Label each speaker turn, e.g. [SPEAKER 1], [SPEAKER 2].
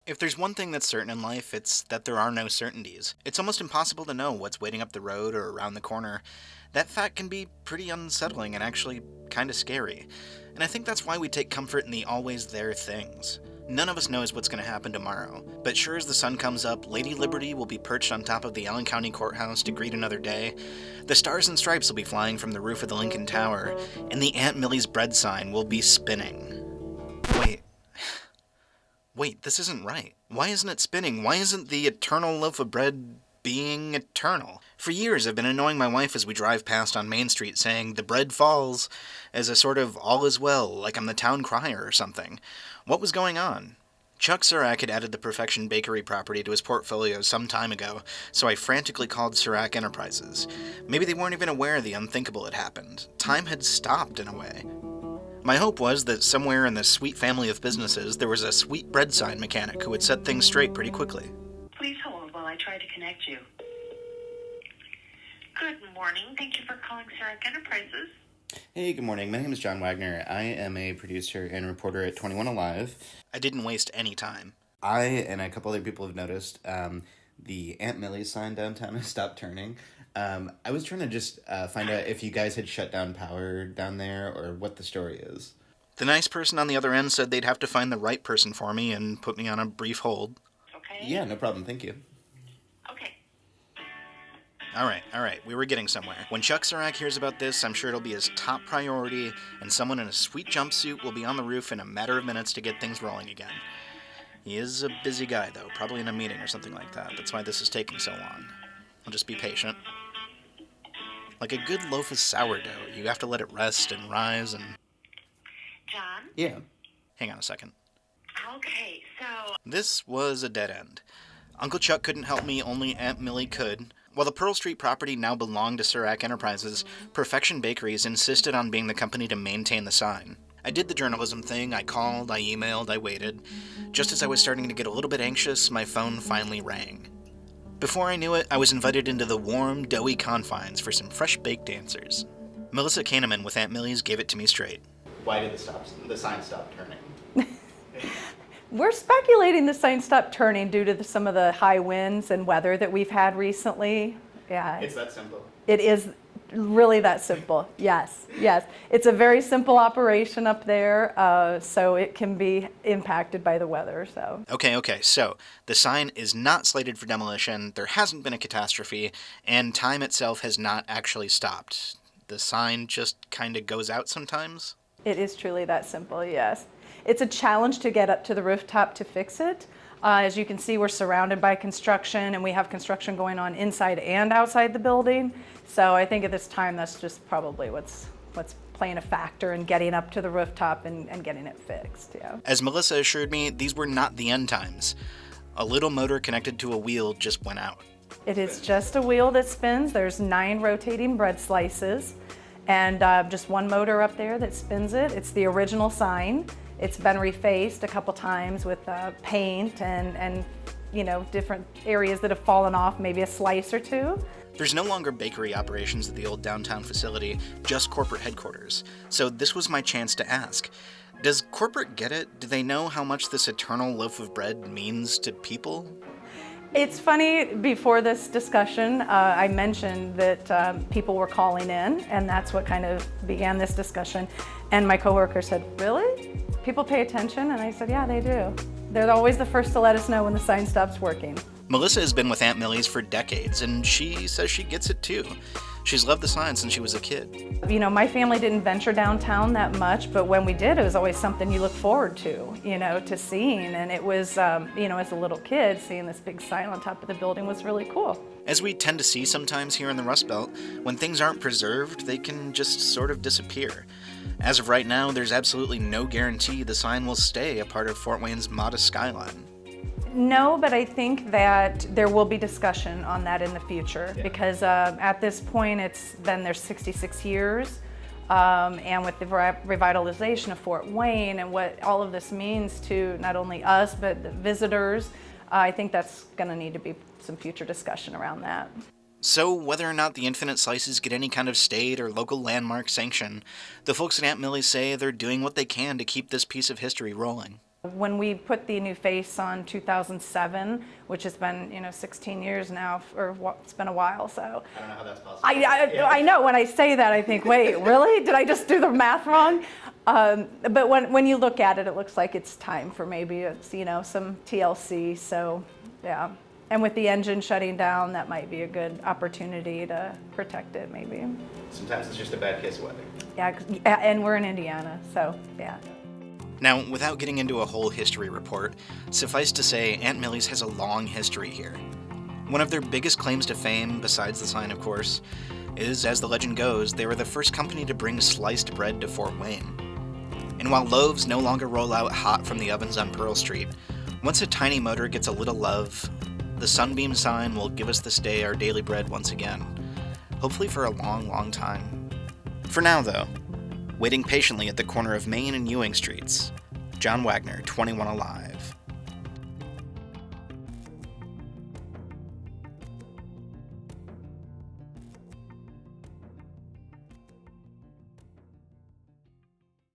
[SPEAKER 1] If there's one thing that's certain in life, it's that there are no certainties. It's almost impossible to know what's waiting up the road or around the corner. That fact can be pretty unsettling and actually kinda scary. And I think that's why we take comfort in the always there things. None of us knows what's going to happen tomorrow, but sure as the sun comes up, Lady Liberty will be perched on top of the Allen County Courthouse to greet another day, the Stars and Stripes will be flying from the roof of the Lincoln Tower, and the Aunt Millie's bread sign will be spinning. Wait, this isn't right. Why isn't it spinning? Why isn't the eternal loaf of bread being eternal? For years I've been annoying my wife as we drive past on Main Street saying, "The bread falls," as a sort of all is well, like I'm the town crier or something. What was going on? Chuck Surak had added the Perfection Bakery property to his portfolio some time ago, so I frantically called Surak Enterprises. Maybe they weren't even aware the unthinkable had happened. Time had stopped in a way. My hope was that somewhere in this sweet family of businesses there was a sweet bread sign mechanic who would set things straight pretty quickly.
[SPEAKER 2] Please hold while I try to connect you. Good morning. Thank you for calling Surak Enterprises.
[SPEAKER 3] Hey, good morning. My name is John Wagner. I am a producer and reporter at 21 Alive.
[SPEAKER 1] I didn't waste any time.
[SPEAKER 3] I and a couple other people have noticed the Aunt Millie's sign downtown has stopped turning. I was trying to just find out if you guys had shut down power down there or what the story is.
[SPEAKER 1] The nice person on the other end said they'd have to find the right person for me and put me on a brief hold.
[SPEAKER 2] Okay.
[SPEAKER 3] Yeah, no problem. Thank you.
[SPEAKER 2] Okay.
[SPEAKER 1] All right, we were getting somewhere. When Chuck Surak hears about this, I'm sure it'll be his top priority, and someone in a sweet jumpsuit will be on the roof in a matter of minutes to get things rolling again. He is a busy guy, though, probably in a meeting or something like that. That's why this is taking so long. I'll just be patient. Like a good loaf of sourdough, you have to let it rest and rise and...
[SPEAKER 2] John?
[SPEAKER 3] Yeah.
[SPEAKER 1] Hang on a second.
[SPEAKER 2] Okay, so...
[SPEAKER 1] This was a dead end. Uncle Chuck couldn't help me, only Aunt Millie could. While the Pearl Street property now belonged to Surak Enterprises, Perfection Bakeries insisted on being the company to maintain the sign. I did the journalism thing, I called, I emailed, I waited. Just as I was starting to get a little bit anxious, my phone finally rang. Before I knew it, I was invited into the warm, doughy confines for some fresh-baked answers. Melissa Kahneman with Aunt Millie's gave it to me straight.
[SPEAKER 3] Why did the sign stop turning?
[SPEAKER 4] We're speculating the sign stopped turning due to some of the high winds and weather that we've had recently. Yeah.
[SPEAKER 3] It's that simple.
[SPEAKER 4] It is really that simple. Yes. It's a very simple operation up there, so it can be impacted by the weather. So.
[SPEAKER 1] Okay, so the sign is not slated for demolition, there hasn't been a catastrophe, and time itself has not actually stopped. The sign just kind of goes out sometimes?
[SPEAKER 4] It is truly that simple, yes. It's a challenge to get up to the rooftop to fix it. As you can see, we're surrounded by construction, and we have construction going on inside and outside the building. So I think at this time, that's just probably what's playing a factor in getting up to the rooftop and getting it fixed. Yeah.
[SPEAKER 1] As Melissa assured me, these were not the end times. A little motor connected to a wheel just went out.
[SPEAKER 4] It is just a wheel that spins. There's 9 rotating bread slices, and just one motor up there that spins it. It's the original sign. It's been refaced a couple times with paint and different areas that have fallen off, maybe a slice or two.
[SPEAKER 1] There's no longer bakery operations at the old downtown facility, just corporate headquarters. So this was my chance to ask. Does corporate get it? Do they know how much this eternal loaf of bread means to people?
[SPEAKER 4] It's funny, before this discussion, I mentioned that people were calling in, and that's what kind of began this discussion. And my coworker said, "Really? People pay attention?" And I said, "Yeah, they do. They're always the first to let us know when the sign stops working."
[SPEAKER 1] Melissa has been with Aunt Millie's for decades, and she says she gets it too. She's loved the sign since she was a kid.
[SPEAKER 4] My family didn't venture downtown that much, but when we did, it was always something you look forward to, to seeing. And it was, as a little kid, seeing this big sign on top of the building was really cool.
[SPEAKER 1] As we tend to see sometimes here in the Rust Belt, when things aren't preserved, they can just sort of disappear. As of right now, there's absolutely no guarantee the sign will stay a part of Fort Wayne's modest skyline.
[SPEAKER 4] No, but I think that there will be discussion on that in the future, because at this point it's been there 66 years, and with the revitalization of Fort Wayne and what all of this means to not only us but the visitors, I think that's going to need to be some future discussion around that.
[SPEAKER 1] So whether or not the Infinite Slices get any kind of state or local landmark sanction, the folks at Aunt Millie's say they're doing what they can to keep this piece of history rolling.
[SPEAKER 4] When we put the new face on 2007, which has been 16 years now, it's been a while. So
[SPEAKER 3] I don't know how that's possible.
[SPEAKER 4] I know when I say that I think, wait, really? Did I just do the math wrong? But when you look at it, it looks like it's time for maybe some TLC. So yeah. And with the engine shutting down, that might be a good opportunity to protect it, maybe.
[SPEAKER 3] Sometimes it's just a bad case of weather.
[SPEAKER 4] Yeah, and we're in Indiana, so yeah.
[SPEAKER 1] Now, without getting into a whole history report, suffice to say Aunt Millie's has a long history here. One of their biggest claims to fame, besides the sign of course, is, as the legend goes, they were the first company to bring sliced bread to Fort Wayne. And while loaves no longer roll out hot from the ovens on Pearl Street, once a tiny motor gets a little love, the Sunbeam sign will give us this day our daily bread once again. Hopefully for a long, long time. For now, though, waiting patiently at the corner of Main and Ewing Streets, John Wagner, 21 Alive.